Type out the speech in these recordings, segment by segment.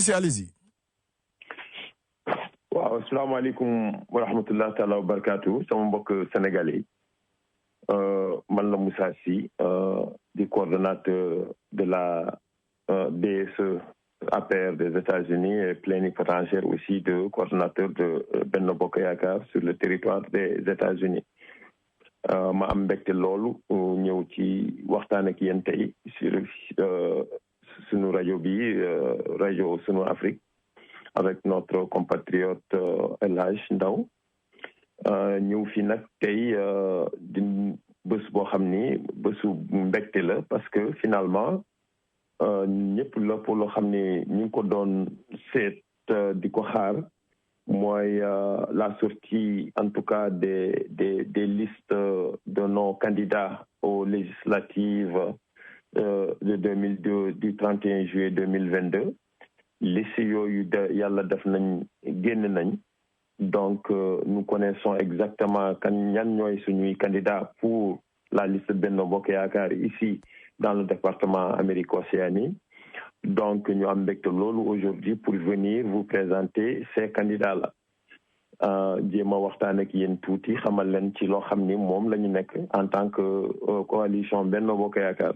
Allez-y. waaw asalaamaaleykum wa rahmatulah taala wa barakaatu sama mbokk sénégalais man la Moussa Sy di coordonnateur de la DSE APR des États-Unis et plénipotentiaire aussi de coordonnateur de Benno Bokk Yaakaar sur le territoire des États-Unis ma am mbégte loolu ñëw ci waxtaan ak yéen tey sur sunu rajo bi rajo Sunu Afrique avec notre compatriote El Hadj Ndaw ñëw fi nag tey di bés boo xam ni bésu mbégte la parce que finalement ñëpp la pour loo xam ni ñu ngi ko doon seet di ko xaar mooy la sortie en tout cas des listes de nos candidats aux législatives de 2002 du 31 juillet 2022 liste yooyu yàlla def nañ génn nañ donc nous connaissons exactement ñan ñooy suñuy candidats pour la liste Benno Bokk Yaakaar ici dans le département Amérique-Océanie donc ñu am mbégte loolu aujourd'hui pour venir vous présenter ces candidats-là jéem a waxtaan ak yéen tuuti xamal leen ci loo xam ni moom la ñu nekk en tant que coalition Benno Bokk Yaakaar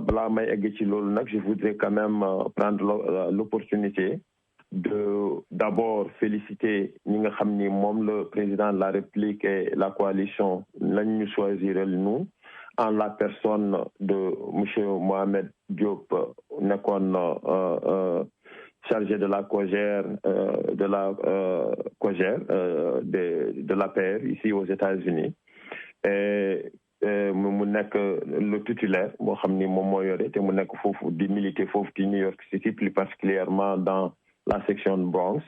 balaa may egg ci loolu nag je voudrais quand même prendre l'opportunité de d'abord féliciter ñi nga xam ni moom le président de la République et la coalition lañ ñu choisiral nous en la personne de monsieur Mohamed Diop nekkoon chargé de la COJER de l'APR ici aux États-Unis et mu nekk le titulaire boo xam ni moom moo yore te mu nekk foofu di militer foofu di New York City plus particulièrement dans la section Bronx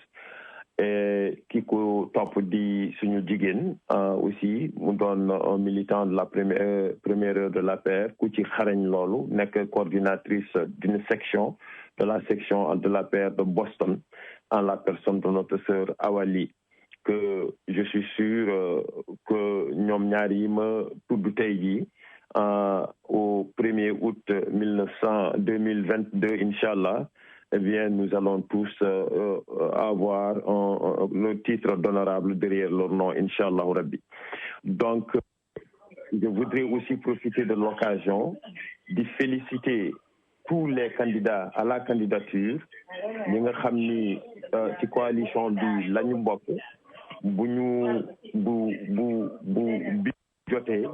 et ki ko topp di suñu jigéen aussi mu doon un militant de la première heure de l'APR ku ci xarañ loolu nekk coordinatrice d'une section de la section de l'APR de Boston en la personne de notre sœur Awali que je suis sûr que ñoom ñaar yi ma tudd tey jii au 1er août 2022 inchallah eh bien nous allons tous avoir le titre d'honorable derrière leur nom inchallah rabbi. Donc je voudrais aussi profiter de l'occasion de féliciter tous les candidats à la candidature ñi nga xam ni ci coalition bi lañu bokk bu jotee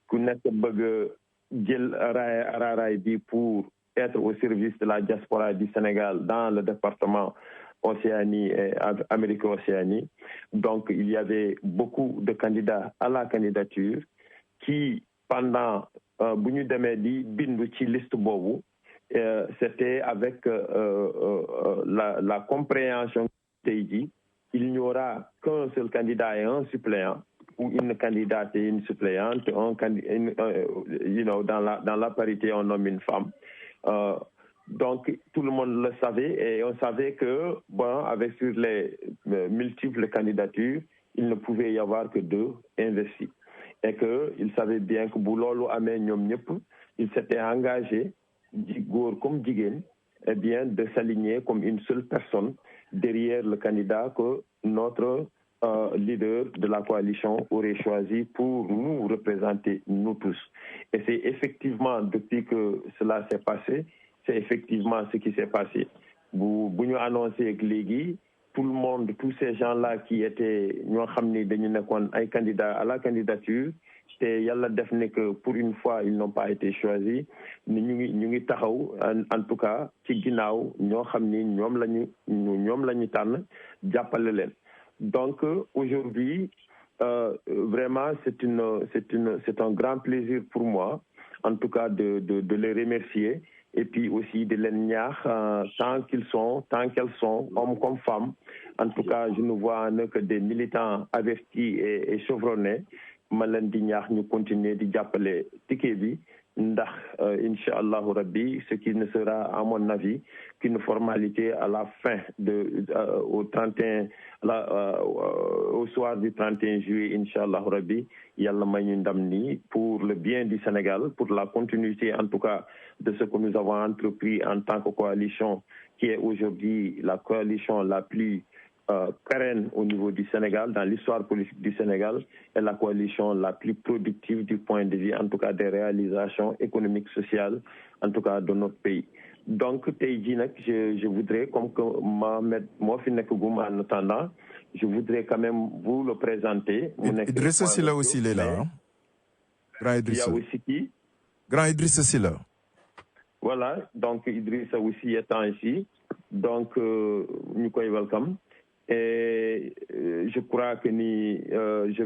ku nekk bëgg jël raay bi pour être au service de la diaspora du Sénégal dans le département Océanie et Amérique-Océanie. Donc il y avait beaucoup de candidats à la candidature qui pendant bu ñu demee di bindu ci liste boobu c'était avec la compréhension tey ji il n'y aura qu'un seul candidat et un suppléant ou une candidate et une suppléante dans la parité un homme une femme donc tout le monde le savait et on savait que avec sur les multiples candidatures il ne pouvait y avoir que 2 investis et que il savait bien que bu loolu amee ñoom ñëpp il s'était engagé góor comme jigéen eh bien de s'aligner comme une seule personne derrière le candidat que notre leader de la coalition aurait choisi pour nous représenter nous tous. Et c'est effectivement depuis que cela s'est passé, c'est effectivement ce qui s'est passé. Bu ñu annoncé ak léegi tout le monde, tous ces gens-là qui étaient ñoo xam ni dañu nekkoon ay candidats à la candidature te yàlla def ne que pour une fois ils n'ont pas été choisis ni ñu ngi taxaw en tout cas ci ginnaaw ñoo xam ni ñoom lañu tànn jàppale leen. Donc aujourd'hui vraiment c'est un grand plaisir pour moi en tout cas de les remercier et puis aussi de leen ñaax tant qu'elles sont hommes comme femmes en tout cas je ne vois en eux que des militants avertis et chevronnés ma leen di ñaax ñu continuer di jàppale ticket bi ndax incha allahu rabbi ce qui ne sera à mon avis qu'une formalité à la fin au soir du 31 juillet incha allahu rabbi yàlla may ñu ndam nii pour le bien du Sénégal pour la continuité en tout cas de ce que nous avons entrepris en tant que coalition qui est aujourd'hui la coalition la plus pérenne au niveau du Sénégal, dans l'histoire politique du Sénégal, est la coalition la plus productive du point de vue, en tout cas, des réalisations économiques, sociales, en tout cas, de notre pays. Donc, je voudrais, comme que Mohamed en attendant, je voudrais quand même vous le présenter. Idrissa Sylla aussi, il est là. Hein? Grand Idrissa. Il y a aussi qui? Grand Idrissa Sylla. Voilà, donc Idrissa aussi étant ici. Donc, nous sommes welcome. Et je crois que je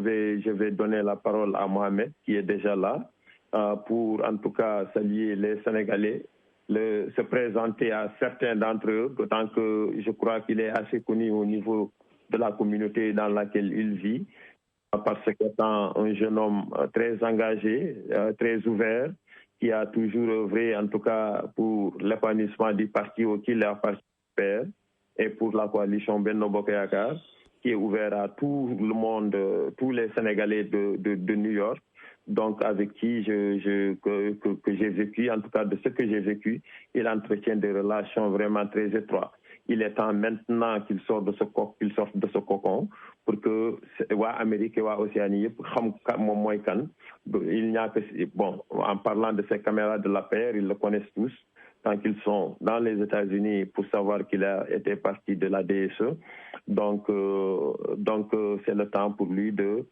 vais donner la parole à Mohamed, qui est déjà là, pour en tout cas saluer les Sénégalais, se présenter à certains d'entre eux, d'autant que je crois qu'il est assez connu au niveau de la communauté dans laquelle il vit, parce qu'étant un jeune homme très engagé, très ouvert, qui a toujours œuvré en tout cas pour l'épanouissement du parti auquel il appartient et pour la coalition Benno Bokk Yakaar, qui est ouvert à tout le monde, tous les Sénégalais de New York, donc avec qui que j'ai vécu, en tout cas de ce que j'ai vécu, il entretient des relations vraiment très étroites. Il est temps maintenant qu'il sorte de ce cocon pour que Amérique et Océanie il n'y a que bon, en parlant de ses camarades de la paix, ils le connaissent tous tant qu'ils sont dans les États-Unis pour savoir qu'il a été parti de la DSE. Donc c'est le temps pour lui de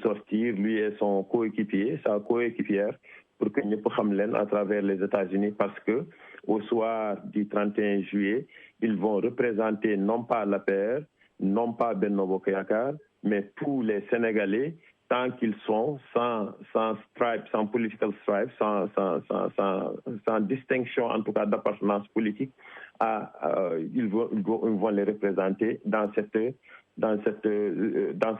sortir, lui et son coéquipier, sa coéquipière, pour que nous puissions à travers les États-Unis, parce que au soir du 31 juillet, ils vont représenter non pas la paix, non pas Benno Bokk Yakaar, mais tous les Sénégalais, tant qu'ils sont sans stripe, sans political stripe, sans distinction en tout cas d'appartenance politique, ils vont les représenter dans ce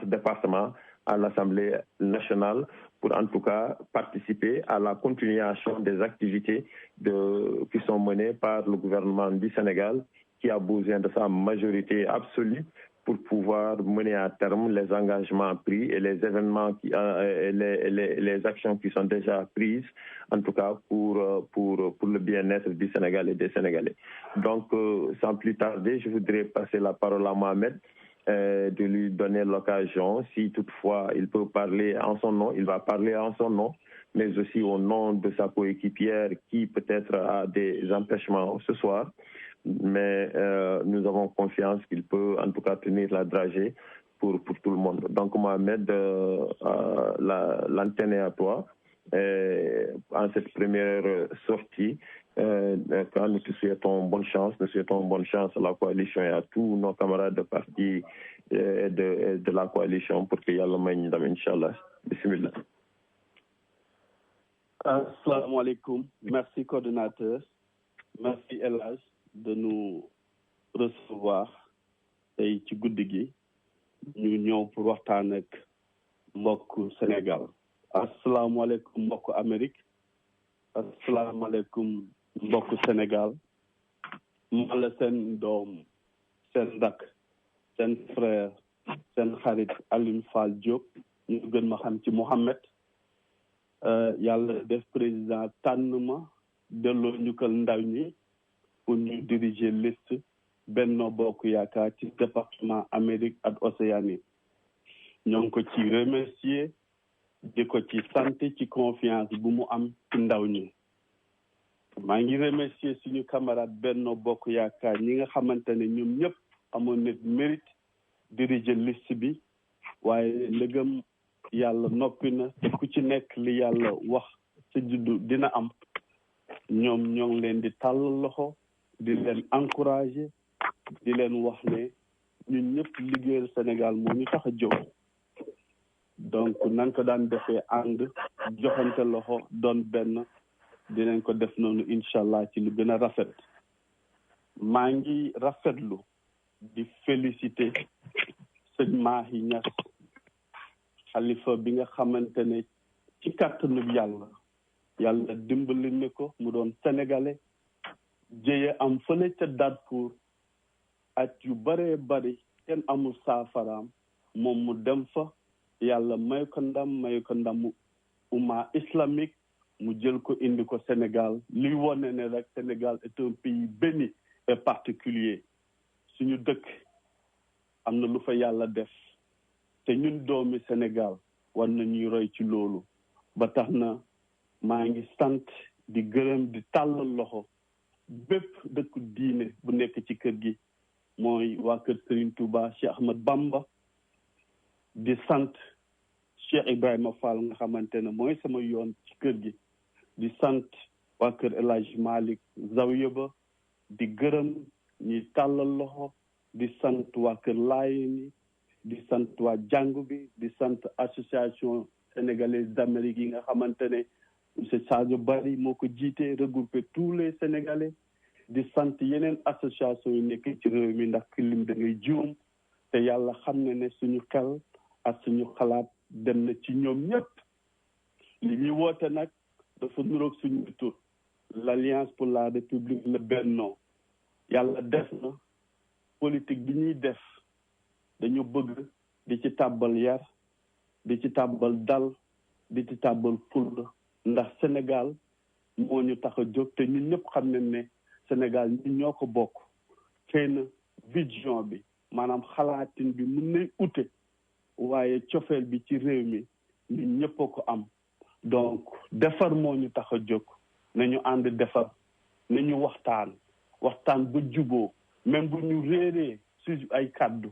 département à l'Assemblée nationale pour en tout cas participer à la continuation des activités qui sont menées par le gouvernement du Sénégal, qui a besoin de sa majorité absolue pour pouvoir mener à terme les engagements pris et les événements, les actions qui sont déjà prises, en tout cas pour le bien-être du Sénégal et des Sénégalais. Donc, sans plus tarder, je voudrais passer la parole à Mohamed, de lui donner l'occasion, si toutefois il peut parler en son nom, il va parler en son nom, mais aussi au nom de sa coéquipière qui peut-être a des empêchements ce soir. Mais nous avons confiance qu'il peut en tout cas tenir la dragée pour tout le monde. Donc Mohamed, l'antenne est à toi. En cette première sortie, quand nous te souhaitons bonne chance, nous souhaitons bonne chance à la coalition et à tous nos camarades de parti et de la coalition pour qu'il y ait le meilleur, Inch'Allah. Bismillah. Assalamu alaikum. Merci coordinateur. Merci Elhaj de nous recevoir tey ci guddi gi ñu ñëw pour waxtaan ak mbokku Sénégal. Assalamu alaikum mbokku Amérique. Assalamu alaikum mbokku Sénégal. Man la seen doom, seen dak, seen frère, seen xarit Alioune Fall Diop, ñu gën ma xam ci Mohamed. Yàlla def président tànn ma delloo njukkal ndaw ñi pour ñu diriger liste Benno Bokk Yaakaar ci département Amérique ak Océanie. ñoo ngi ko ci remercier di ko ci sant ci confiance bu mu am ci ndaw ñi. maa ngi remercier suñu camarade Benno Bokk Yaakaar ñi nga xamante ne ñoom ñëpp amoon na mérite diriger liste bi, waaye ndegam yàlla noppi na te ku ci nekk li yàlla wax sa juddu dina am, ñoom ñoo ngi leen di tàllal loxo, di leen encourager, di leen wax ne ñun ñëpp liggéeyal Sénégal moo ñu tax a jóg. Donc nan ko daan defee ànd joxante loxo doon benn, dinañ ko def noonu incha allah ci lu gën a rafet. maa ngi rafetlu di féliciter sëñ Mahi Niass, xalifa bi nga xamante ne ci kàttanu yàlla dimbali na ko mu doon sénégalais, jëye am fële ca Darfour at yu bëree bëri kenn amul saafaraam, moom mu dem fa, yàlla may ko ndam umma islamique, mu jël ko indi ko Sénégal, li wone ne rek Sénégal est un pays béni fait particulier suñu dëkk am na lu fa yàlla def te ñun doomi Sénégal war nañuy roy ci loolu ba tax na maa ngi sant di gërëm di tàllal loxo bépp dëkku diine bu nekk ci kër gi mooy waa kër Serigne Touba Cheikh Ahmad Bamba di sant Cheikh Ibrahima Fall nga xamante ne mooy sama yoon ci kër gi di sant waa kër El Hadj Malick Zawiya ba di gërëm ñi tàllal loxo di sant waa kër Laayeen di sant waa jàngu bi di sant association sénégalaise d'Amérique yi nga xamante ne monsieur Sadio Bari moo ko jiite regroupé tous les Sénégalais di sant yeneen association yi nekk ci réew mi ndax ki lim da ngay juum te yàlla xam ne suñu xel ak suñu xalaat dem na ci ñoom ñëpp li ñuy woote nag dafa nuroog suñu tur l'Alliance pour la République le Benno yàlla def na politique bi ñuy def dañu bëgg di ci tàbbal yar di ci tàbbal dal di ci tàbbal fulla ndax Sénégal moo ñu tax a jóg te ñun ñëpp xam nañ ne Sénégal ñun ñoo ko bokk xëy na vision bi maanaam xalaatin bi mun nay ute waaye cofeel bi ci réew mi ñun ñëpp a ko am donc defar moo ñu tax a jóg nañu ànd defar nañu waxtaan ba juboo même bu ñu réeree su ay kàddu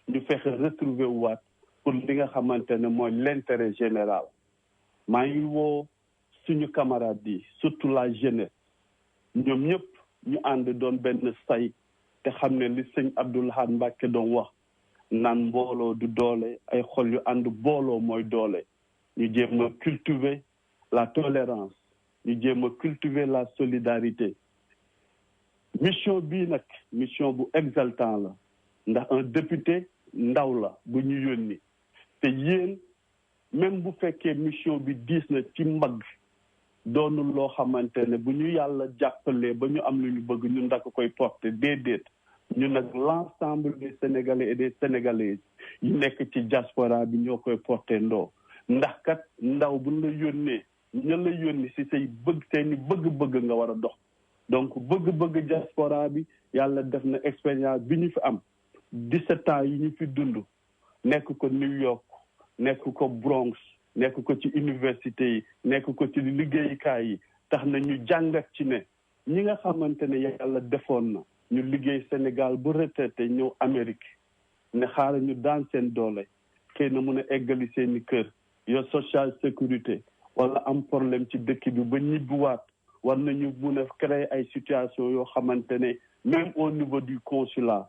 ñu fexe retrouver waat pour li nga xamante ne mooy l'intérêt général maa ngi woo suñu camarades yi surtout la jeunesse ñoom ñëpp ñu ànd doon benn say te xam ne li sëñ Abdou Lahad Mbacké doon wax naan mbooloo du doole ay xol yu ànd booloo mooy doole ñu jéem a cultiver la tolérance ñu jéem a cultiver la solidarité mission bii nag mission bu exaltant la ndax un député ndaw la bu ñu yónni te yéen même bu fekkee mission bi diis na ci mbagg doonul loo xamante ne bu ñu yàlla jàppalee ba ñu am lu ñu bëgg ñu ndak koy porter déedéet ñu nag l'ensemble des Sénégalais et des Sénégalaises yi nekk ci diaspora bi ñoo koy porter ndoo ndax kat ndaw bu la yónnee ña la yónni si say bëgg seeni bëgg-bëgg nga war a dox donc bëgg-bëgg diaspora bi yàlla def na expérience bi ñu fi am 17 ans yi ñu fi dund nekk ko New York nekk ko Bronx nekk ko ci université yi nekk ko ci liggéeyukaay yi tax na ñu jàngat ci ne ñi nga xamante ne yàlla defoon na ñu liggéey Sénégal bu retraité ñëw Amérique ne xaaral ñu daan seen doole xëy na mun a eggali seeni kër yo social sécurité wala am problème ci dëkk bi ba ñibbiwaat war nañu mun a créer ay situation yoo xamante ne même au niveau du consulat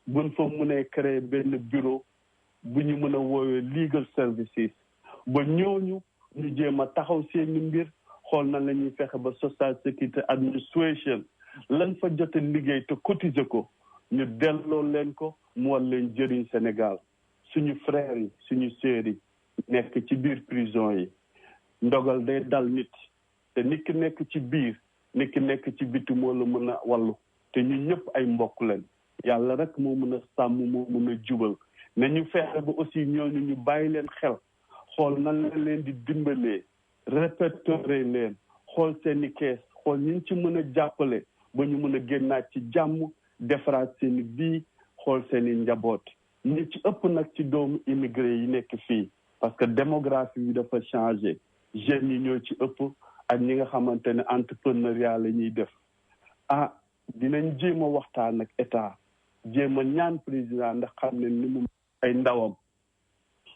buñ fa munee créer benn bureau bu ñu mën a woowee legal services ba ñooñu ñu jéem a taxaw seeni mbir xool na la ñuy fexe ba social security administration lan fa jote liggéey te cotiser ko ñu delloo leen ko mu war leen jëriñ Sénégal suñu frères yi suñu sœurs yi nekk ci biir prison yi ndogal day dal nit te nit ki nekk ci biir nit ki nekk ci biti moo la mën a wallu te ñu ñëpp ay mbokk leen yàlla rek moo mën a sàmm moo mën a jubal nañu fexe ba aussi ñooñu ñu bàyyi leen xel xool nan la leen di dimbalee répertorier leen xool seeni kees xool ñu ci mën a jàppale ba ñu mën a génnaat ci jàmm defaraat seeni bii xool seeni njaboot ñi ci ëpp nag ci doomu immigré yi nekk fii parce que démographie bi dafa changé jeunes yi ñoo ci ëpp ak ñi nga xamante ne entrepreneuriat la ñuy def dinañ jéem a waxtaan ak état jéem a ñaan président ndax xam ne ni mu ay ndawam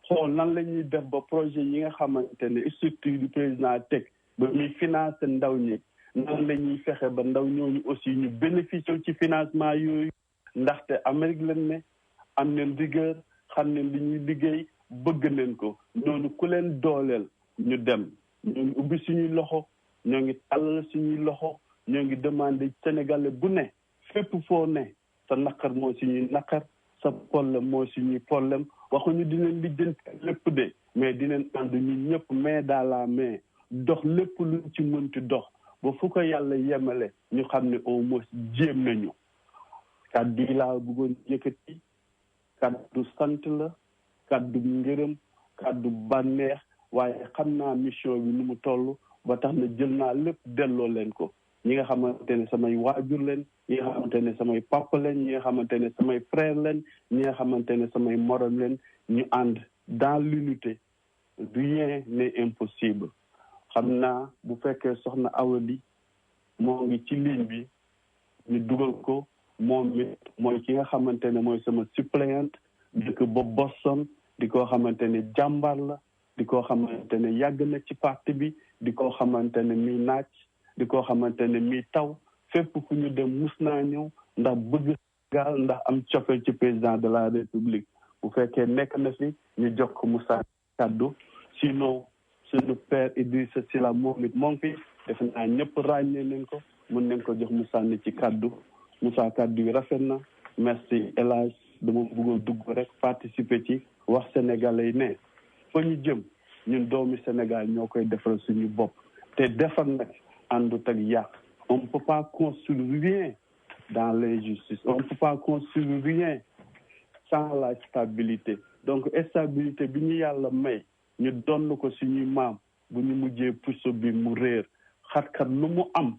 xool nan la ñuy def ba projet yi nga xamante ne structure du président teg ba muy financer ndaw ñi nan la ñuy fexe ba ndaw ñooñu aussi ñu bénéficier ci financement yooyu ndaxte Amérique lañ ne am nañ rigueur xam ne li ñuy liggéey bëgg nañ ko ñooñu ku leen dooleel ñu dem ñoo ngi ubbi suñuy loxo ñoo ngi tàllal suñuy loxo ñoo ngi demandé Sénégalais bu ne fépp foo ne sa naqar moo suñuy naqar sa problème moo suñuy problème waxuñu dinañ lijjanti lépp de mais dinañ ànd ñu ñëpp main dans la main dox lépp luñ ci mënti dox ba fu ko yàlla yemale ñu xam ne au moins jéem nañu kàddu yi laa bëggoon yëkkati kàddu sant la kàddu ngërëm kàddu bànneex waaye xam naa mission bi nu mu toll ba tax na jël naa lépp delloo leen ko ñi nga xamante ne samay waajur leen ñi nga xamante ne samay papa leen ñi nga xamante ne samay frère leen ñi nga xamante ne samay morom leen ñu ànd dans l'unité rien n'est impossible xam naa bu fekkee soxna Awali moo ngi ci ligne bi ñu dugal ko moom it mooy ki nga xamante ne mooy sama suppléante dëkk ba Boston di ko xamante ne jàmbar la di ko xamante ne yàgg na ci parti bi di ko xamante ne mi naaj di ko xamante ne mi taw fépp fu ñu dem mus naa ñëw ndax bëgg Sénégal ndax am cofeel ci président de la République bu fekkee nekk na fi ñu jox ko Moussa kaddu sinon suñu père Idrissa Sylla moom it moo ngi fi def naa ñëpp ràññee nañ ko mun nañ ko jox Moussa ni ci kaddu Moussa kaddu yi rafet na merci El Hadj dama bëggoon dugg rek participer ci wax sénégalais yi ne fa ñu jëm ñun doomi Sénégal ñoo koy defal suñu bopp te defar nag àndut ak yàq on ne peut pas construire rien dans l'injustice on ne peut pas construire rien sans la stabilité donc stabilité bi ñu yàlla may ñu donn ko suñuy maam bu ñu mujjee puso bi mu réer xat-xat lu mu am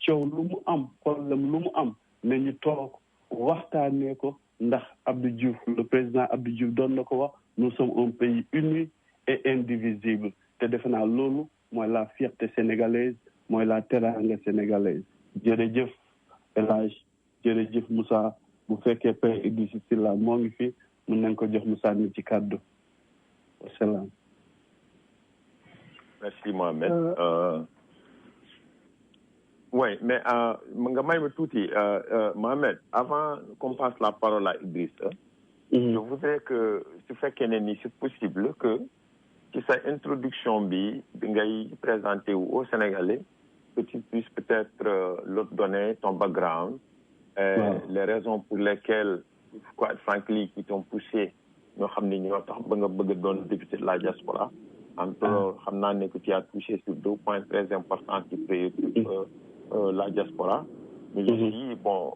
coow lu mu am problème lu mu am ne ñu toog waxtaanee ko ndax Abdou Diouf le président Abdou Diouf doon na ko wax nous sommes un pays uni et indivisible te defe naa loolu mooy la fierté sénégalaise mooy la teranga sénégalaise jërëjëf El Hadj jërëjëf Moussa bu fekkee père Idrissa Sylla moo ngi fi mën nañ ko jox Moussa ni ci kàddu wasalaam. Merci Mohamed. Oui, mais nga may ma tuuti Mohamed avant qu'on passe la parole à Idrissa. Je voudrais que su fekkee ne ni c'est possible que ci sa introduction bi ngay présenter au Sénégalais que tu puisses peut-être leur donner ton background les raisons pour lesquelles quite frankly qui t'ont poussé ñoo xam ne ñoo tax ba nga bëgg doon député de la diaspora entre xam naa ne que tu as touché sur 2 points très importants qui préoccupent la diaspora mais aussi bon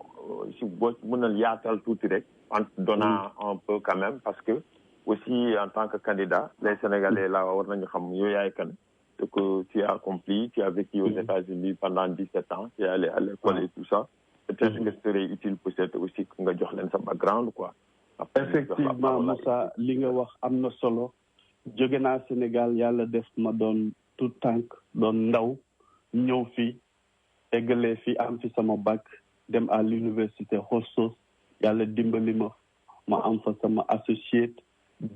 si boo mënal yaatal tuuti rek en donnant un peu quand même parce que aussi en tant que candidat les Sénégalais là war nañu xam yow yaay kan ce que tu as accompli tu as vécu aux États-Unis pendant 17 ans tu es allé à l'école et tout ça peut-être que ce serait utile peut-être aussi que nga jox leen sa background quoi. Effectivement Moussa li nga wax am na solo jóge naa Sénégal yàlla def ma doon tout tànk doon ndaw ñëw fi eggalee fi am fi sama bac dem à l'université Hostos yàlla dimbali ma am fa sama associate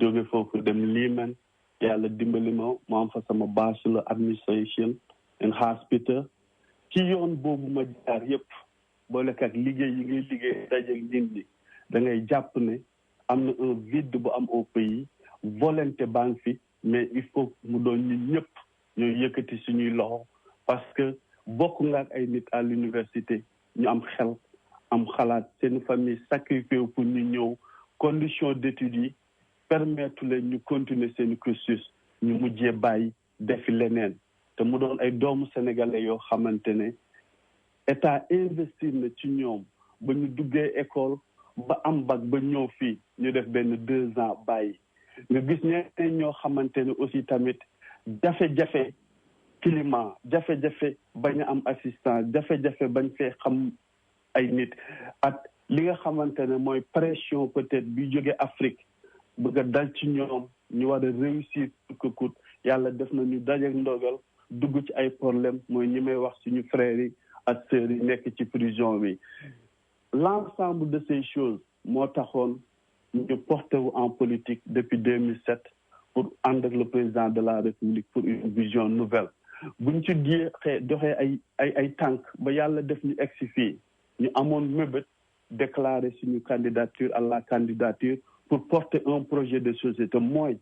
jóge foofu dem Lehman yàlla dimbali ma am fa sama bachelor administration and hospital ci yoon boobu ma jaar yëpp boole ak liggéey yi ngay liggéey dajeeg nit ñi da ngay jàpp ne am na un vide bu am au pays volonté baa ngi fi mais il faut mu doon ñun ñëpp ñooy yëkkati suñuy loxo parce que bokk nga ak ay nit à l'université ñu am xel am xalaat seen famille sacrifié pour ñu ñëw condition d'études yi permettre leen ñu continuer seen cursus ñu mujjee bàyyi defi leneen te mu doon ay doomu sénégalais yoo xamante ne état investir na ci ñoom ba ñu duggee école ba am bac ba ñëw fii ñu def benn 2 ans bàyyi nga gis ñeneen ñoo xamante ne aussi tamit jafe-jafe climat jafe-jafe bañ a am assistance jafe-jafe bañ fee xam ay nit ak li nga xamante ne mooy pression peut-être bi jóge Afrique bëgg a dal ci ñoom ñu war a réussir que coûte yàlla def na ñu dajeek ndogal dugg ci ay problème mooy ñi may wax suñu frères yi ak sœurs yi nekk ci prison bi l'ensemble de ces choses moo taxoon ñu porté wu en politique depuis 2007 pour ànd ak le président de la République pour une vision nouvelle buñ ci doxee ay tànk ba yàlla def ñu egsi fii ñu amoon mébét déclarer suñu candidature à la candidature pour porter un projet de société mooy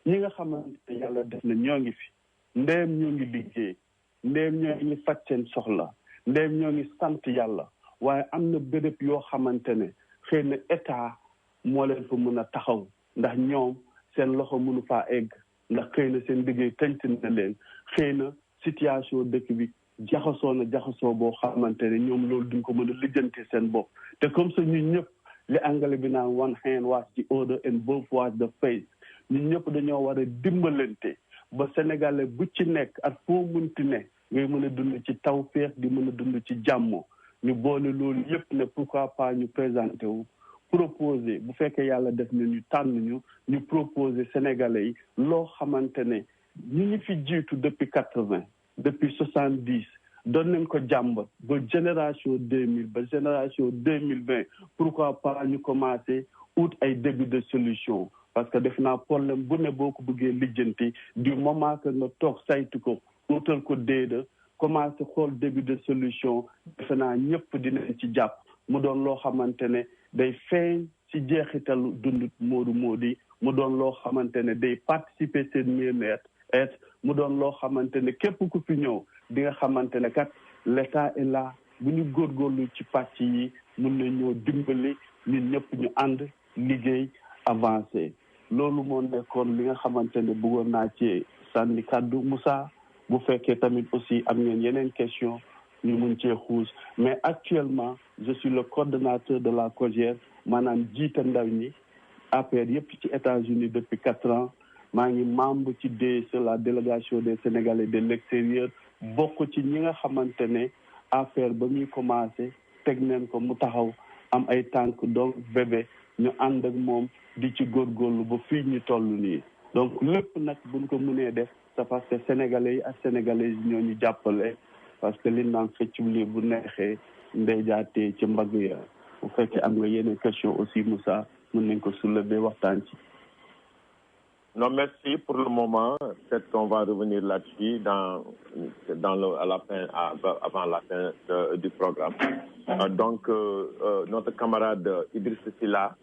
ñi nga xamante ne yàlla def na ñoo ngi fi ndéem ñoo ngi liggéey ndéem ñoo ngi faj seen soxla ndéem ñoo ngi sant yàlla waaye am na béréb yoo xamante ne xëy na état moo leen fa mën a taxaw ndax ñoom seen loxo mënu faa egg ndax xëy na seen liggéey tënk na leen xëy na situation dëkk bi jaxasoo boo xamante ne ñoom loolu duñ ko mën a lijjanti seen bopp te comme ça ñun ñëpp li anglais bi naan one hand wash the other and both wash the face ñun ñëpp dañoo war a dimbalante ba sénégalais bu ci nekk ak foo munti ne ngay mën a dund ci tawféex di mën a dund ci jàmm ñu boole loolu yëpp ne pourquoi pas ñu présenté wu proposer bu fekkee yàlla def na ñu tànn ñu proposer sénégalais yi loo xamante ne ñu fi jiitu depuis 80 depuis 70 doon nañ ko jàmbat ba génération 2000 ba génération 2020 pourquoi pas ñu commencé ut ay début de solution parce que def naa problème bu ne boo ko bëggee lijjanti du moment que nga toog saytu ko utal ko déeda commencé xool début de solution defe naa ñëpp dinañ ci jàpp mu doon loo xamante ne day feeñ ci jeexitalu dund Modou mu doon loo xamante ne day participer seen mieux-être mu doon loo xamante ne képp ku fi ñëw di nga xamante ne kat l'état est là bu ñu góorgóorlu ci pàcc yi mun na ñoo dimbali ñun ñëpp ñu ànd liggéey avancé loolu moo nekkoon li nga xamante ne bëggoon naa ci sànni kàddu Moussa bu fekkee tamit aussi am ngeen yeneen question ñu mun cee xuus mais actuellement je suis le coordonnateur de la COJER maanaam jiite ndaw ñi APR yëpp ci États-Unis depuis 4 ans maa ngi membre ci DSE la délégation des Sénégalais de l'extérieur bokk ci ñi nga xamante ne APR ba muy commencé teg neen ko mu taxaw am ay tànk donc bébé ñu ànd ak moom di ci góorgóorlu ba fii ñu toll nii donc lépp nag buñ ko mënee def c'est parce que sénégalais yi ak sénégalais yi ñoo ñu jàppale parce que li naan feccum lii bu neexee ndey jaatee ci mbagg ya bu fekkee am nga yeneen question aussi Moussa mën nañ ko soulever waxtaan ci. Non, merci pour le moment. Peut-être qu'on va revenir là-dessus à la fin, avant la fin du programme. Donc, notre camarade Idriss Sylla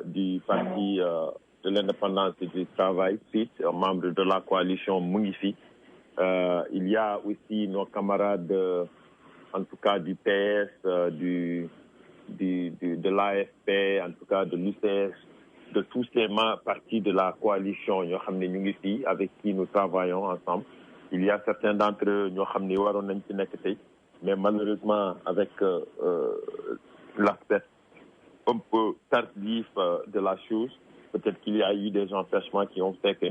du parti de l'indépendance et du travail, FIT, membre de la coalition Mungifi. Il y a aussi nos camarades, en tout cas du PS, de l'AFP, en tout cas de l'UCS, de tous ces partis de la coalition avec qui nous travaillons ensemble. Il y a certains d'entre eux mais malheureusement avec l'aspect un peu tardif de la chose, peut-être qu'il y a eu des empêchements qui ont fait que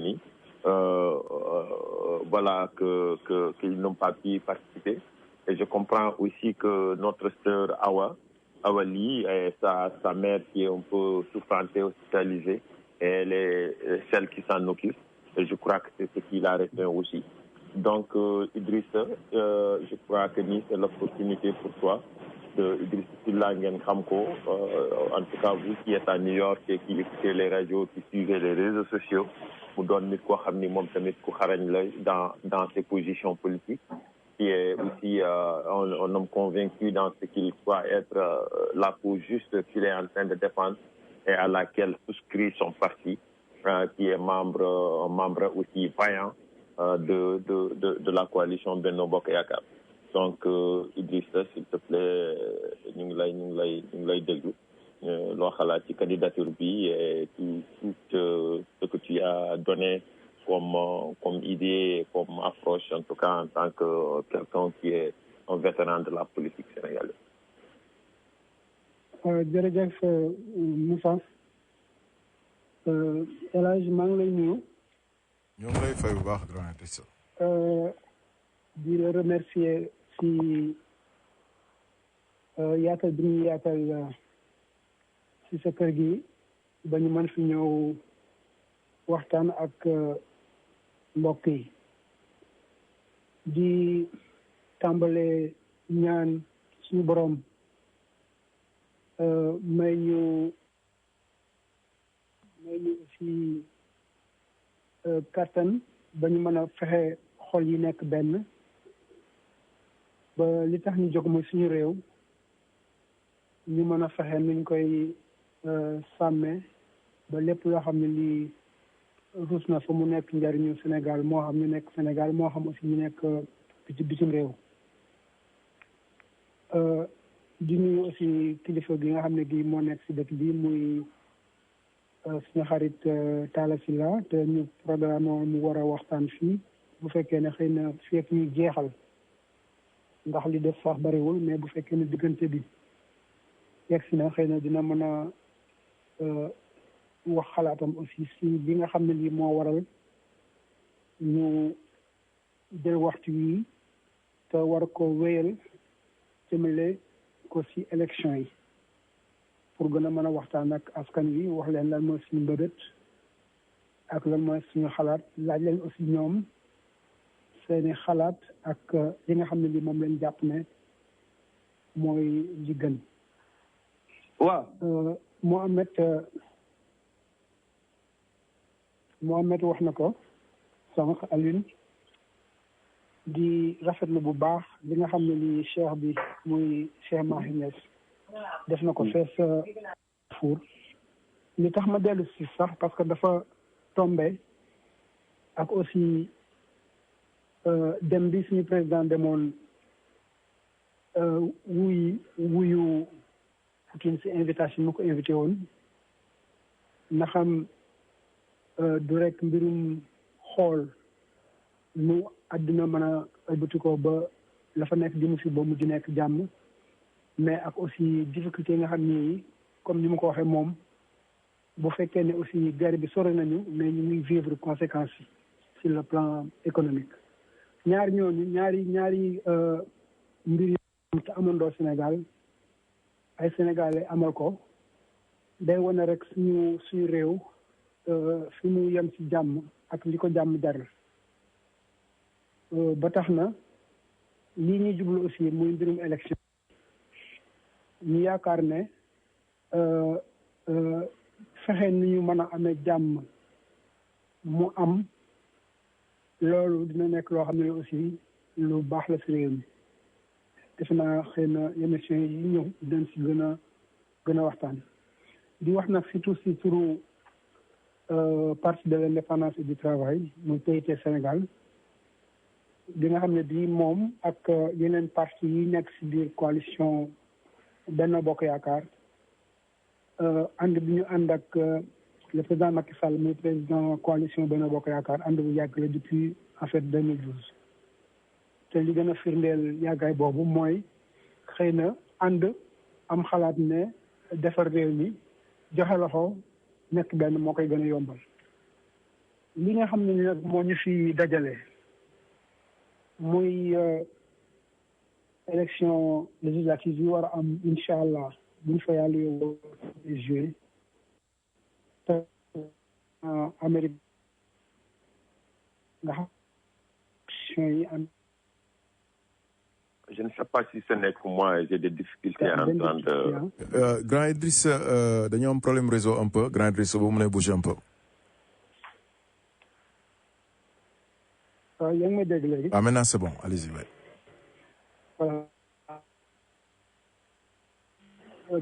qu'ils n'ont pas pu participer. Et je comprends aussi que notre sœur Awali et sa mère qui est un peu souffrante et hospitalisée, et elle est celle qui s'en occupe. Et je crois que c'est ce qui la retient aussi. Donc, Idrissa, je crois que c'est l'opportunité pour toi. Idrissa Sylla Nguen Khamko, en tout cas vous qui êtes à New York et qui écoutez les radios, qui suivez les réseaux sociaux, vous donnez dans ses positions politiques, qui est aussi un homme convaincu dans ce qu'il croit être la cause juste qu'il est en train de défendre et à laquelle souscrit son parti, qui est membre aussi vaillant de la coalition Benno Bokk Yaakaar. Donc, Idrissa, s'il te plaît, ñu ngi lay déglu loo xalaat ci candidature bi et tout ce que tu as donné comme idée, comme approche, en tout cas en tant que quelqu'un qui est un vétéran de la politique sénégalaise. Jërëjëf Moussa El Hadj maa ngi lay nuyu. ñoo ngi lay fay bu baax grand Idrissa. di la remercier ci yaatal bi ñu yaatal ci sa kër gi ba ñu mën fi ñëw waxtaan ak mbokk yi di tàmbale ñaan suñu borom may ñu aussi kattan ba ñu mën a fexe xol yi nekk benn ba li tax ñu jóg mooy suñu réew ñu mën a fexe nuñ koy sàmme ba lépp loo xam ne lii ruus na fa mu nekk njariñu Sénégal moo xam ñu nekk Sénégal moo xam aussi ñu nekk bitim réew di nuyu aussi kilifa gi nga xam ne gi moo nekk si dëkk bi muy suñu xarit Talla Sylla te ñu programme mu war a waxtaan fii bu fekkee ne xëy na fekk ñu jeexal ndax li def sax bariwul mais bu fekkee ne diggante bi yegg si na xëy na dina mën a wax xalaatam aussi si bi nga xam ne lii moo waral ñu jël waxtu wi te war ko wéyal jëmale ko ci élection yi pour gën a mën a waxtaan ak askan wi wax leen lan mooy suñu mbëbët ak lan mooy suñu xalaat laaj leen aussi ñoom seeni xalaat ak li nga xam ne li moom lañ jàpp ne mooy li gën. waaw Mohamed wax na ko sànq Alioune di rafetlu bu baax li nga xam ne li cheikh bi muy Cheikh Mahi Niass def na ko fees fuur li tax ma dellu si sax parce que dafa tombé ak aussi dem bi suñu président demoon wuyu Poutine si invitation mu ko invité woon na xam du rek mbirum xool nu àdduna mën a ëlbati ko ba la fa nekk di musiba mujj nekk jàmm mais ak aussi difficulté yi nga xam ni comme ni ma ko waxee moom bu fekkee ne aussi guerre bi sore nañu mais ñu ngi vivre conséquences yi sur le plan économique ñaari mbir yi te amandoo Sénégal ay Sénégalais amal ko day wane rek suñu réew fi mu yem ci jàmm ak li ko jàmm jar ba tax na lii ñuy jublu aussi muy mbirum élection ñu yaakaar ne fexe ni ñu mën a amee jàmm mu am loolu dina nekk loo xam ne aussi lu baax la ci réew mi defe naa xëy na émission yi ñëw dañ ci gën a waxtaan di wax nag surtout ci turu parti de l'indépendance et du travail muy PIT Sénégal bi nga xam ne bii moom ak yeneen parti yi nekk ci biir coalition Benno Bokk Yaakaar ànd bi ñu ànd ak le président Macky Sall muy président coalition Benno Bokk Yaakaar ànd bu yàgg la depuis en fait 2012 te li gën a firndeel yàggaay boobu mooy xëy na ànd am xalaat ne defar réew mi joxe loxo nekk benn moo koy gën a yombal li nga xam ne nag moo ñu fi dajale muy élection législative yi war a am incha allah buñ fa yàlla yóbbu juillet te Amérique nga xam yi am. Je ne sais pas si ce n'est que moi, j'ai des difficultés à entendre. Grand Idriss, dañoo am problème réseau un peu. Grand Idriss, vous mënee bouger un peu. yaa ngi may dégg léegi. Ah, maintenant c'est bon, allez-y. Voilà.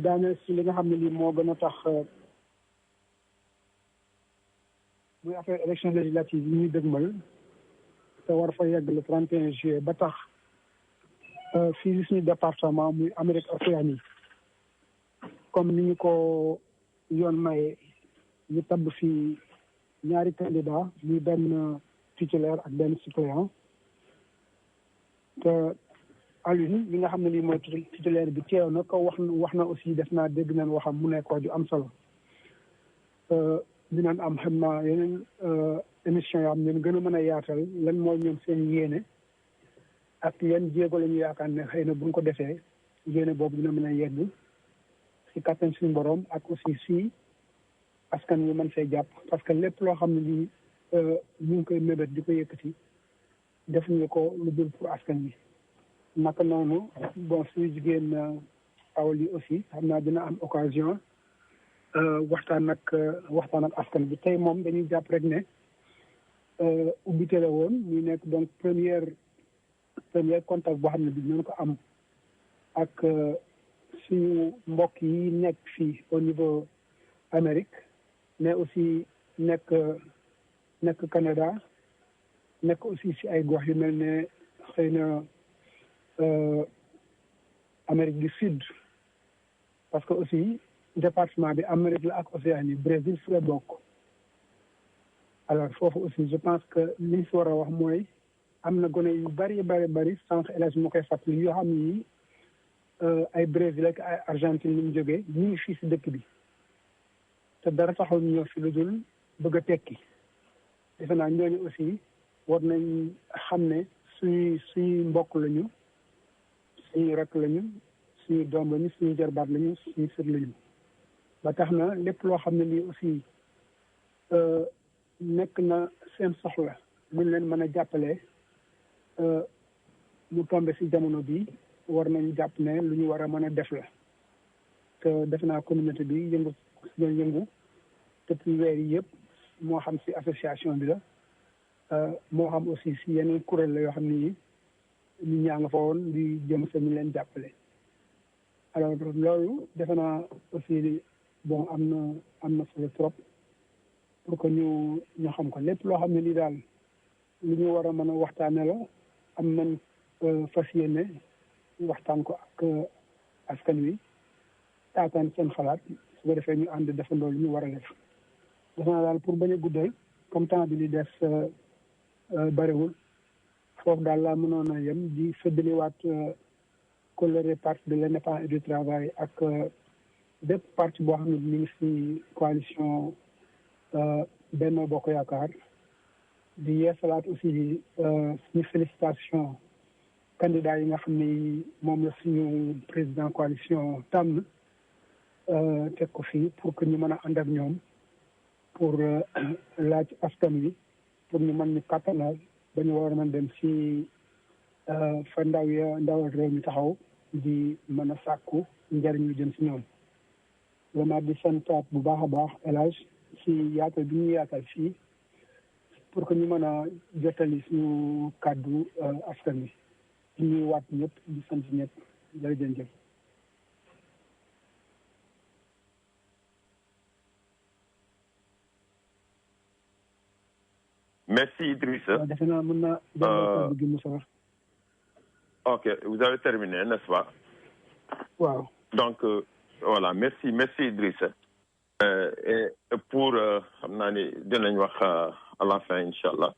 daanaka si li nga xam ne lii moo gën a tax muy affaire élection législative yi ñuy dëgmal te war fa yegg le 31 juillet ba tax. fii suñu département muy Amérique Océanie comme ni ñu ko yoon maye ñu tabb fii ñaari candidat muy benn titulaire ak benn suppléant te Alioune li nga xam ne lii mooy titulaire bi teew na ko wax na aussi def naa dégg nañ waxam mu nekk ju am solo dinañ am xam naa yeneen émission yoo xam ne gën a mën a yaatal lan mooy ñoom seen yéene ak yan jéego la ñu yaakaar ne xëy na bu ñu ko defee yéene boobu dina mën a yegg si kattan suñu borom ak aussi si askan wi mën see jàpp parce que lépp loo xam ne lii ñu ngi koy mébét di ko yëkkati defuñu ko lu dul pour askan wi. naka noonu bon suñu jigéen awal yi aussi xam naa dina am occasion waxtaan ak askan bi tey moom dañuy jàpp rek ne ubbite la woon muy nekk donc premier contact boo xam ne bi ñu ko am ak suñu mbokk yi nekk fii au niveau Amérique mais aussi nekk Canada nekk aussi si ay gox yu mel ne xëy na Amérique du Sud parce que aussi département bi Amérique la ak Océanie Brésil fu la bokk alors foofu aussi je pense que li ñu si war a wax mooy am na gone yu bari sànq élèves mu koy fàttali yoo xam ni ay Brésil ak ay Argentine li mu jógee ñu ngi fii si dëkk bi te dara taxaw ñu ñëw fi lu dul bëgg a tekki defe naa ñooñu aussi war nañ xam ne suñuy mbokk lañu suñu rakk lañu suñu doom lañu suñu jarbaat lañu suñu sët lañu ba tax na lépp loo xam ne lii aussi nekk na seen soxla buñ leen mën a jàppalee mu tombé si jamono bi war nañu jàpp ne lu ñu war a mën a def la te def naa communauté bi yëngu depuis weer yi yëpp moo xam si association bi la moo xam aussi si yeneen kuréel la yoo xam ne yi ñu ñaa nga fa woon di jëm sa ñu leen jàppale alors loolu defe naa aussi bon am na solo trop pour que ñu xam ko lépp loo xam ne lii daal lu ñu war a mën a waxtaane la am nañ fas yéene waxtaan ko ak askan wi taataan seen xalaat su ko defee ñu ànd defandoo lu ñu war a def defe naa daal pour bañ a guddal comme temps bi li des bariwul foofu daal laa mënoon a yem di feddaliwaat coloré parti de l'indépendance et du travail ak bépp parti boo xam ne mi ngi si coalition Benno Bokk Yaakaar di yeesalaat aussi suñu félicitation candidat yi nga xam ne moom la suñu président coalition tànn teg ko fii pour que ñu mën a ànd ak ñoom pour laaj askan wi pour ñu mën ñu kàttanal ba ñu war a mën dem si fa ndawal réew mi taxaw di mën a sàkku njëriñ lu jëm si ñoom vraiment di santaat bu baax a baax El Hadj si yaatal bi ñu yaatal fii pour que ñu mën a jottali suñu kàddu askan wi di ñuy waat ñëpp di sant ñëpp jërëjëf. Merci Idrissa. defe naa mën naa kàddu gi Moussa. Ok, vous avez terminé, n'est-ce pas? Waaw. Donc voilà, merci Idrissa. Et pour xam naa ni dinañ wax à la fin inchallah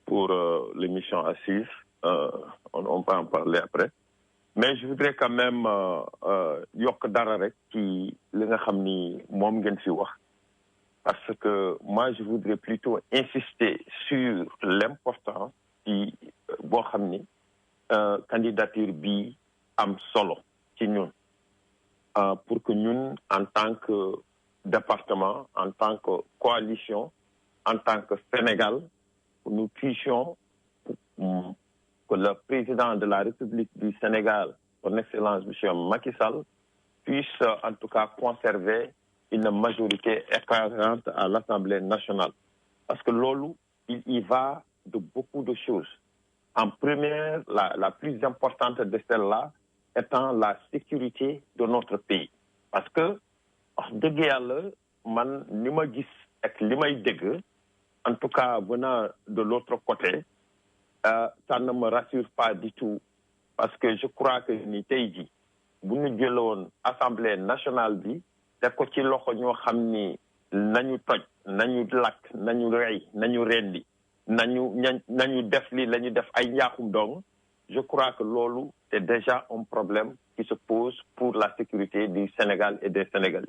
pour l'émission à suivre, on peut en parler après. Mais je voudrais quand même yokk dara rek ci li nga xam ni moom ngeen fi wax. Parce que moi, je voudrais plutôt insister sur l'importance ci boo xam ni candidature bi am solo ci ñun pour que ñun en tant que département, en tant que coalition, en tant que Sénégal, nous puissions que le président de la République du Sénégal, son Excellence M. Macky Sall, puisse en tout cas conserver une majorité écrasante à l'Assemblée nationale. Parce que l'OLU, il y va de beaucoup de choses. En première, la plus importante de celle-là étant la sécurité de notre pays. Parce que, dëgg yàlla man li ma gis ak li may dégg, en tout cas venant de l'autre côté, ça ne me rassure pas du tout. Parce que je crois que ni tey ji bu ñu jëloon Assemblée nationale bi def ko ci loxo ñoo xam ni nañu toj, nañu lakk, nañu rey, nañu rendi, nañu def li la ñu def ay njaaxum dong, je crois que loolu c'est déjà un problème qui se pose pour la sécurité du Sénégal et des Sénégalais.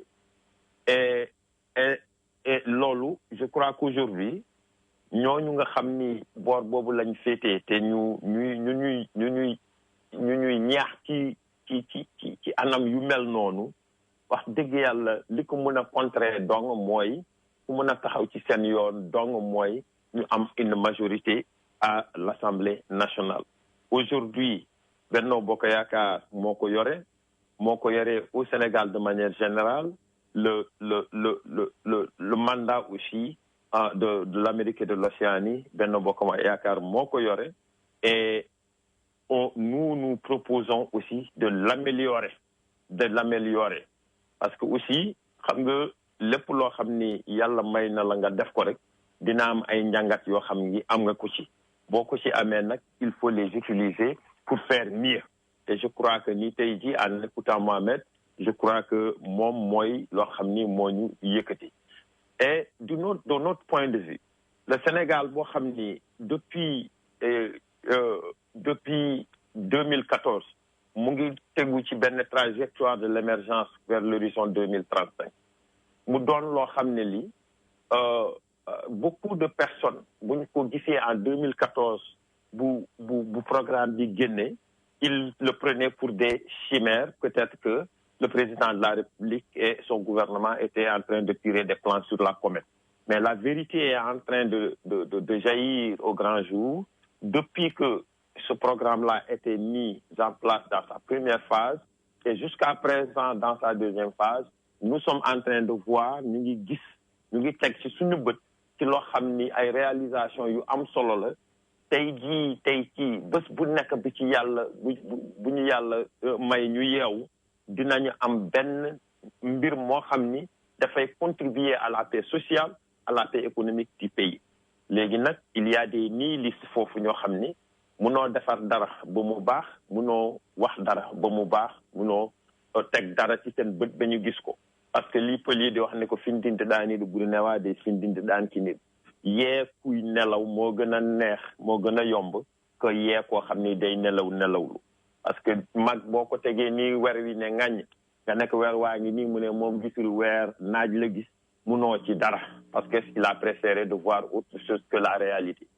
Et loolu, je crois qu'aujourd'hui, ñooñu nga xam ni boor boobu lañ féetee te ñuy ñaax ci anam yu mel noonu, wax dëgg yàlla li ko mën a contrer dong mooy ku mën a taxaw ci seen yoon dong mooy ñu am une majorité à l'Assemblée nationale. Aujourd'hui, Benno Bokk Yaakaar moo ko yore au Sénégal de manière générale, le mandat aussi de l'Amérique et de l'Océanie, Benno Bokk Yaakaar moo ko yore, et nous proposons aussi de l'améliorer. Parce que aussi, xam nga lépp loo xam ni yàlla may na la nga def ko rek dina am ay njàngat yoo xam ni am nga ko ci. Boo ko ci amee nag, il faut les utiliser pour faire mieux. Et je crois que ni tey ji en écoutant Mohamed, je crois que moom mooy loo xam ni moo ñu yëkkati. Et de notre point de vue, le Sénégal boo xam ni depuis 2014 mu ngi tegu ci benn trajectoire de l'émergence vers l'horizon 2035. mu doon loo xam ne li beaucoup de personnes bu ñu ko gisee en 2014 bu programme bi génne ils le prenaient pour des chimères. Peut-être que le président de la République et son gouvernement étaient en train de tirer des plans sur la comète. Mais la vérité est en train de jaillir au grand jour. Depuis que ce programme-là a été mis en place dans sa première phase et jusqu'à présent dans sa deuxième phase, nous sommes en train de voir, ñu ngi teg ci suñu bët ci loo xam ni ay réalisation yu am solo la tey jii bés bu nekk bi ci yàlla bu ñu yàlla may ñu yeewu dinañu am benn mbir moo xam ni dafay contribuer à la paix sociale, à la paix économique du pays. Léegi nag il y a des nihilistes foofu ñoo xam ni munoo defar dara ba mu baax munoo wax dara ba mu baax munoo teg dara ci seen bët ba ñu gis ko parce que lii pël yi di wax ne ko fi ndinte daani du buri newaa de fi ndinte daan ki nit yee kuy nelaw moo gën a neex moo gën a yomb que yee koo xam ni day nelawlu parce que mag boo ko tegee nii weer wi ne ŋàññ nga nekk weer waa ngi nii mu ne moom gisul weer naaj la gis munoo ci dara parce que il a préféré de voir autre chose que la réalité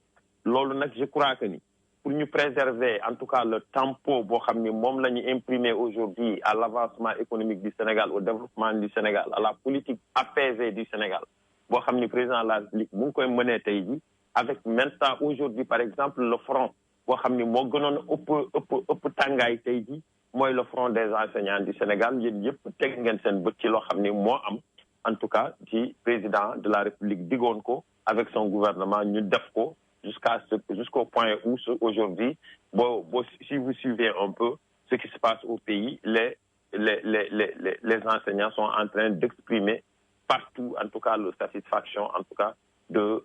loolu nag je crois que ni pour nous préserver en tout cas le tempo boo xam ni moom la ñu imprimer aujourd'hui à l'avancement économique du Sénégal, au développement du Sénégal, à la politique apaisée du Sénégal boo xam ni président de la République mu ngi koy mënee tey ji avec maintenant aujourd'hui par exemple le front boo xam ni moo gënoon ëpp tàngaay tey ji mooy le front des enseignants du Sénégal yéen yëpp teg ngeen seen bët ci loo xam ni moo am en tout cas ci président de la République digoon ko avec son gouvernement ñu def ko jusqu'au point où aujourd'hui, si vous suivez un peu ce qui se passe au pays, les enseignants sont en train d'exprimer partout, en tout cas, leur satisfaction, en tout cas, de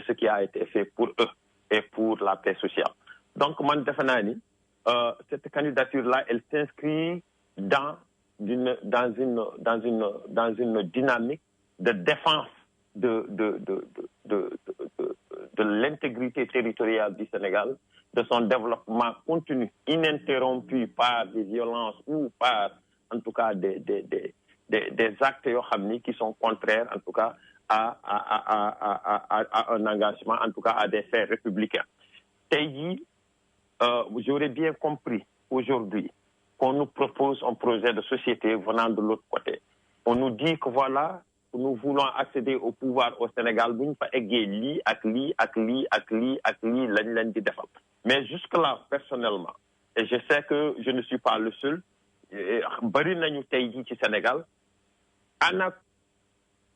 ce qui a été fait pour eux et pour la paix sociale. Donc, man defanani, cette candidature-là, elle s'inscrit dans une dynamique de défense de l'intégrité territoriale du Sénégal, de son développement continu, ininterrompu par des violences ou par, en tout cas, des actes qui sont contraires, en tout cas, à un engagement, en tout cas, à des faits républicains. J'aurais bien compris aujourd'hui qu'on nous propose un projet de société venant de l'autre côté. On nous dit que voilà, nous voulons accéder au pouvoir au Sénégal, mais jusque-là, personnellement, et je sais que je ne suis pas le seul, bari nañu tay ji ci Sénégal ana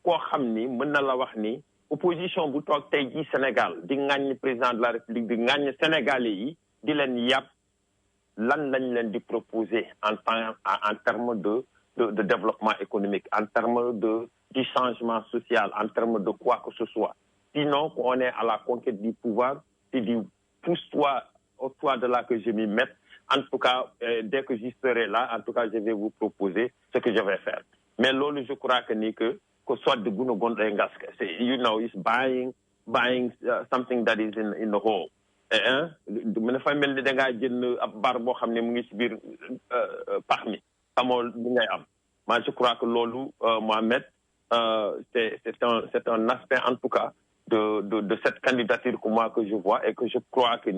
ko xamni mën na la wax ni opposition bu tok tay ji Sénégal di ngagne président de la République di ngagne sénégalais yi di len yap lan lañ len di proposer en termes de développement économique, en termes du changement social, en termes de quoi que ce soit. Sinon, on est à la conquête du pouvoir, c'est du pousse-toi au toit de là que je m'y mette. En tout cas, dès que j'y serai là, en tout cas, je vais vous proposer ce que je vais faire. Mais là, je crois que soit de Guno Gondengask, you know, it's buying something that is in the hole. Mën fa mel ni da ngaa jënd ab bar boo xam ne mu ngi ci biir pax mi xamoo li ngay am. Moi, je crois que loolu, Mohamed, c'est un aspect en tout cas de cette candidature que je vois et que je crois que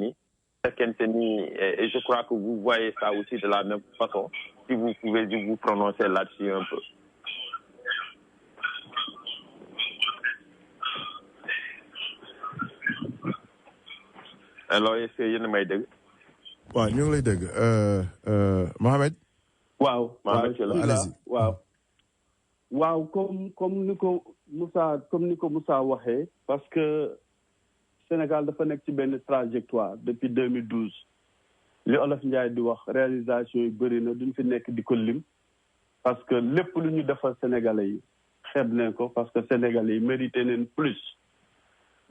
et je crois que vous voyez ça aussi de la même façon, si vous pouvez vous prononcer là-dessus un peu. Alors, est-ce que yéen a may dégg? waaw ñu ngi lay dégg Mohamed. waaw comme ni ko Moussa waxee parce que Sénégal dafa nekk ci benn trajectoire depuis 2012 li Olof Ndiaye di wax réalisation yi bëri na duñ fi nekk di ko lim parce que lépp lu ñu defal Sénégalais yi xeeb nañ ko parce que Sénégalais yi mérité nañ plus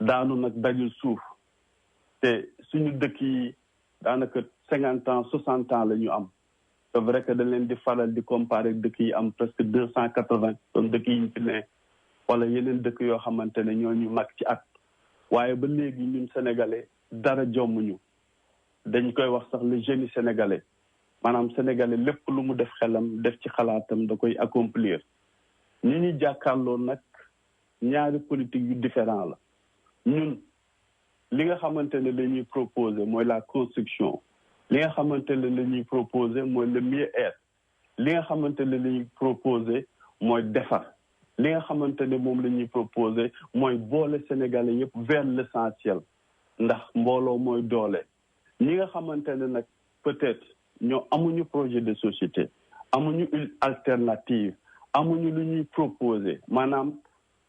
daanu nag dajul suuf te suñu dëkk yi daanaka 50 ans 60 ans la ñu am. C'est vrai que dañ leen di faral di comparer dëkk yi am presque 280 comme dëkk yi ñu fi ne wala yeneen dëkk yoo xamante ne ñoo ñu mag ci at waaye ba léegi ñun sénégalais dara jommuñu dañ koy wax sax le génie sénégalais maanaam sénégalais lépp lu mu def xelam def ci xalaatam da koy accomplir ñi ñu jàkkaarloo nag ñaari politique yu différent la ñun li nga xamante ne la ñuy proposer mooy la construction li nga xamante ne la ñuy proposer mooy le mieux-être li nga xamante ne la ñuy proposer mooy defar li nga xamante ne moom la ñuy proposer mooy boole Sénégalais yëpp vers l'essentiel ndax mbooloo mooy doole ñi nga xamante ne nag peut-être ñoo amuñu projet de société amuñu une alternative amuñu lu ñuy proposer maanaam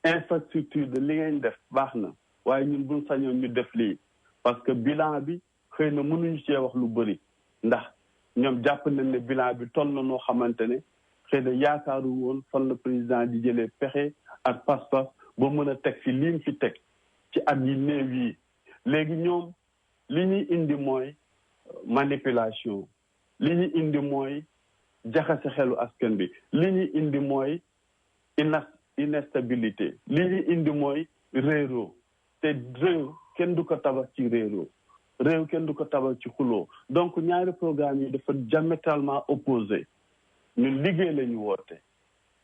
infrastructure de li ngeen def baax na waaye ñun buñ sañoon ñu def lii parce que bilan bi xëy na mënuñu cee wax lu bëri ndax ñoom jàpp nañ ne bilan bi toll na noo xamante ne xëy na yaakaaru woon fan la président di jëlee pexe ak pas-pas ba mën a teg fi liñ fi teg ci at yi néew yi léegi ñoom li ñuy indi mooy manipulation li ñuy indi mooy jaxase xelu askan bi li ñuy indi mooy instabilité li ñuy indi mooy réeroo te réew kenn du ko tabax ci réeroo réew kenn du ko tabax ci xuloo donc ñaari programme yi dafa diamétralement opposé ñun liggéey la ñu woote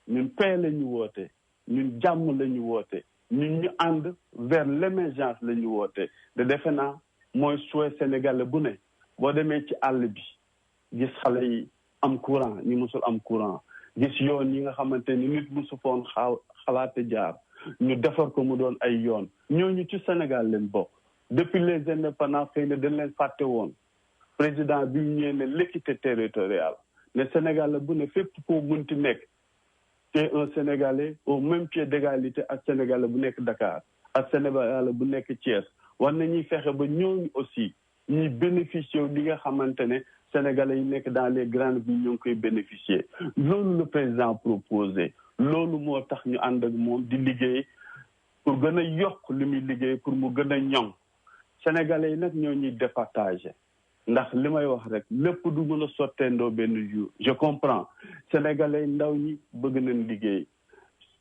ñun paix la ñu woote ñun jàmm la ñu woote ñun ñu ànd vers l'émergence la ñu woote de defe naa mooy souhait sénégalais bu ne boo demee ci àll bi gis xale yi am courant ñi musul am courant gis yoon yi nga xamante ni nit musu foon xalaate jaar ñu defar ko mu doon ay yoon ñooñu ci Sénégal leen bokk depuis les indépendances xëy na dañ leen fàtte woon président bi ñu ñëwee ne l'équité territoriale ne Sénégal bu ne fépp foo mënti nekk te un Sénégalais au même pied d'égalité ak Sénégalais bu nekk Dakar ak Sénégalais bu nekk Thiès war nañuy fexe ba ñooñu aussi ñuy bénéficier li nga xamante ne Sénégalais yi nekk dans les grandes villes ñoo ngi koy bénéficier loolu le président proposé loolu moo tax ñu ànd ak moom di liggéey pour gën a yokk li muy liggéey pour mu gën a ñoŋ Sénégalais yi nag ñoo ñuy départager ndax li may wax rek lépp du mën a sotteendoo benn jour je comprends Sénégalais ndaw ñi bëgg nañ liggéey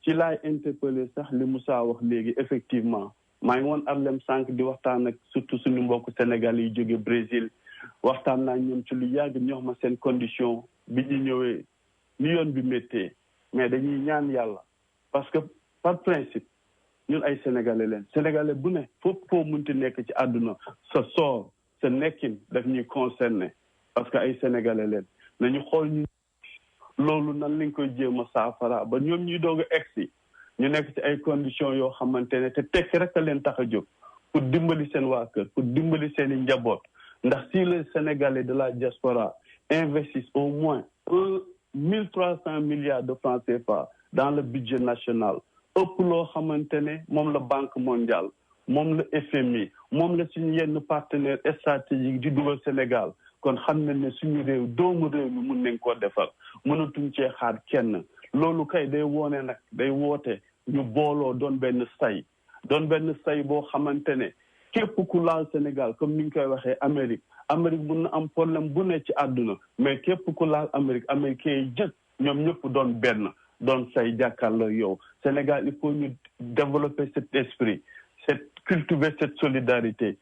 ci laay interpellé sax li Moussa wax léegi effectivement maa ngi woon Harlem sànq di waxtaan ak surtout suñu mbokk Sénégalais yi jóge Brésil waxtaan naa ñoom ci lu yàgg ñox ma seen condition bi ñu ñëwee ni yoon bi méttee mais dañuy ñaan yàlla parce que par principe ñun ay sénégalais leen sénégalais bu ne foofu foo munti nekk ci àdduna sa sort sa nekkin daf ñuy concerné parce que ay sénégalais leen nañu xool ñu loolu nan lañ koy jéem a saafara ba ñoom ñuy doog a egsi ñu nekk ci ay conditions yoo xamante ne te tekki rek a leen tax a jóg pour dimbali seen waa kër pour dimbali seen i njaboot ndax si les sénégalais de la diaspora investissent au moins 1300 milliards de francs CFA dans le budget national ëpp loo xamante ne moom la Banque mondiale moom la FMI moom la suñu yenn partenaire stratégique di dugal Sénégal kon xam nañ ne suñu réew doomu réew mi mun nañ koo defal mënatuñ cee xaar kenn loolu kay day woone nag day woote ñu booloo doon benn say boo xamante ne képp ku laal Sénégal comme ni ñu koy waxee Amérique mun na am problème bu ne ci àdduna mais képp ku laal américain yi jëkk ñoom ñëpp doon benn doon say jàkkaarloo yow Sénégal il faut ñu développer cet esprit cultiver cette solidarité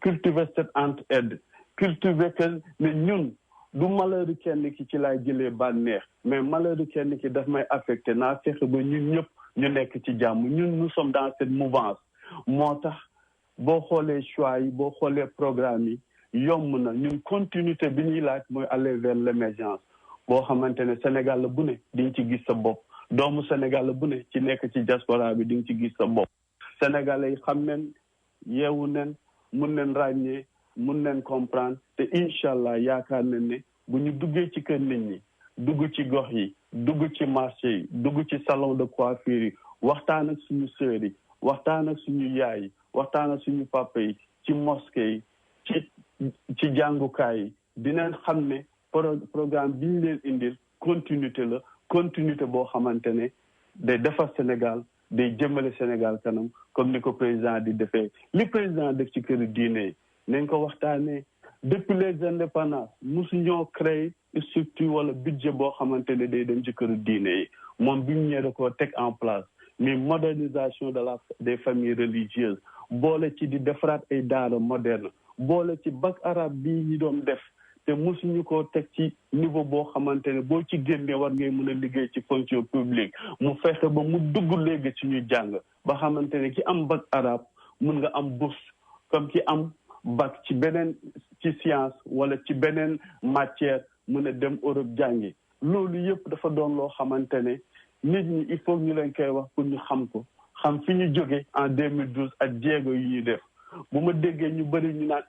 cultiver cette entraide cultiver que ne ñun du malheur kenn ki ci laay jëlee bànneex mais malheur kenn ki daf may affecté naa fexe ba ñun ñëpp ñu nekk ci jàmm ñun nous sommes dans cette mouvance moo tax boo xoolee choix yi boo xoolee programme yi yomb na ñun continuité bi ñuy laaj mooy aller vers l'émergence boo xamante ne Sénégal la bu ne di nga ci gis sa bopp doomu Sénégal la bu ne ci nekk ci diaspora bi di nga ci gis sa bopp Sénégalais yi xam nañ yeewu nañ mun nañ ràññee mun nañ comprendre te incha allah yaakaar nañ ne bu ñu duggee ci kër nit ñi dugg ci gox yi dugg ci marché yi dugg ci salon de coiffure yi waxtaan ak suñu sœurs yi waxtaan ak suñu yaay yi waxtaan ak suñu papa yi ci mosquée yi ci jàngukaay yi dinañ xam ne programme bi ñu leen indil continuité la continuité boo xamante ne day defar Sénégal day jëmale Sénégal kanam comme ni ko président di defee li président def ci këru diine yi nañ ko waxtaanee depuis les indépendances mosu ñoo créé structure wala budget boo xamante ne day dem ci këru diine yi moom bi mu ñëwee da koo teg en place mais modernisation des familles religieuses boole ci di defaraat ay daara moderne boole ci bac arabe bii ñi doon def te mosuñu koo teg ci niveau boo xamante ne boo ci génnee war ngay mën a liggéey ci fonction publique mu fexe ba mu dugg léegi ci ñuy jàng ba xamante ne ki am bac arabe mun nga am bourse comme ki am bac ci ci science wala ci beneen matière mën a dem Europe jàngi loolu yëpp dafa doon loo xamante ne nit ñi il faut ñu leen koy wax pour ñu xam ko xam fi ñu jóge en 2012 ak jéego yi ñuy def bu ma déggee ñu bëri ñu naan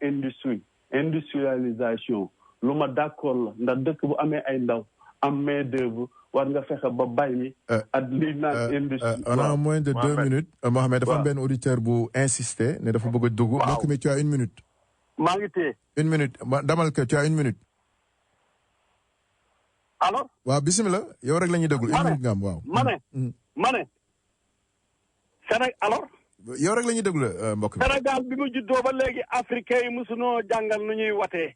industrialisation lu ma d'accord la ndax dëkk bu amee ay ndaw am main d'œuvre war nga fexe ba bay mi ak li naan industrie. On a moins de 2 minutes. Mohamed dafa am benn auditeur bu insister ne dafa bëgg a dugg. waaw mbokk mi tu as 1 minute. maa ngi téye. 1 minute damal que tu as 1 minute. alors. waaw bisimilah yow rek la ñuy déglu 1 minute nga am waaw. ma ne. Sénégal alors. yow rek la ñuy déglu mbokk mi. Sénégal bi mu juddoo ba léegi africain yi mosunoo jàngal nu ñuy watee.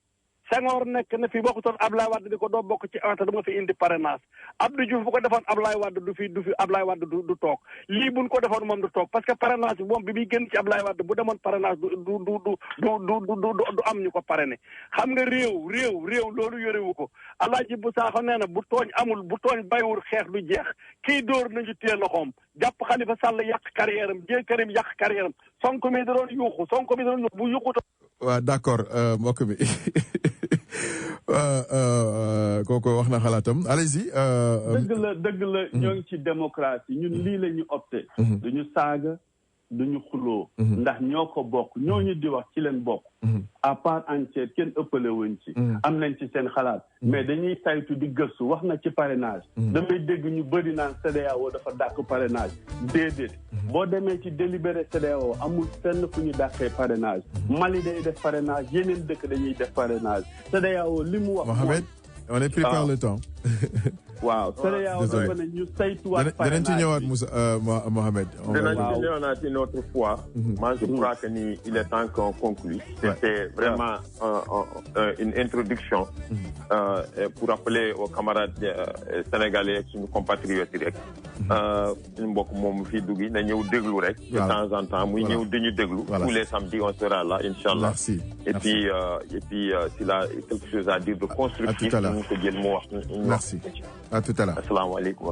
Senghor nekk na fi bokkutoon Ablaye Wade di ko doo bokk ci anta dama fi indi parrainage Abdou Diouf bu ko defoon Ablaye Wade du fi Ablaye Wade du toog lii buñ ko defoon moom du toog parce que parrainage bi moom bi muy génn ci Ablaye Wade bu demoon parrainage du am ñu ko parrainé xam nga réew loolu yorewu ko Alaaji bu Saaxo nee na bu tooñ amul bu tooñ baywul xeex du jeex kii dóor nañu téye loxoom jàpp Khalifa Sall yàq carrière am Dieng Karim yàq carrière am Sonko mi da doon yuuxu bu yuuxu waaw d'accord mbokk mi kooku wax na xalaatam allez-y. dëgg la ñoo ngi ci démocratie ñun lii la ñu opté. duñu saaga duñu xuloo. ndax ñoo ko bokk ñooñu di wax ci leen bokk. à part entière kenn ëppale wuñ ci. am nañ ci seen xalaat. mais dañuy saytu di gëstu wax na ci parrainage. damay dégg ñu bëri naan CEDEAO dafa dàq parrainage déedéet. boo demee ci délibéré CEDEAO amul fenn fu ñu dàqee parrainage. Mali day def parrainage yeneen dëkk dañuy def parrainage CEDEAO li mu wax. Mohamed on est pris par le temps. waaw CEDEAO dafa ne ñu saytuwaat parrainage dinañ ci ñëwaat Moussa Mohamed. dinañ ci ñëwaat une autre fois. moi je crois que ni il est temps qu'on conclue. C'était vraiment une introduction. Pour rappeler aux camarades sénégalais suñu compatriotes yi rek. suñu mbokk moom fii dugg na ñëw déglu rek. de temps en temps muy ñëw dañu déglu. tous les samedis on sera là inchallah. Merci. Et puis s'il a quelque chose à dire de constructif. À tout à l'heure. ñu ko jël mu wax. Merci. À tout à l'heure. Assalamu alaikum.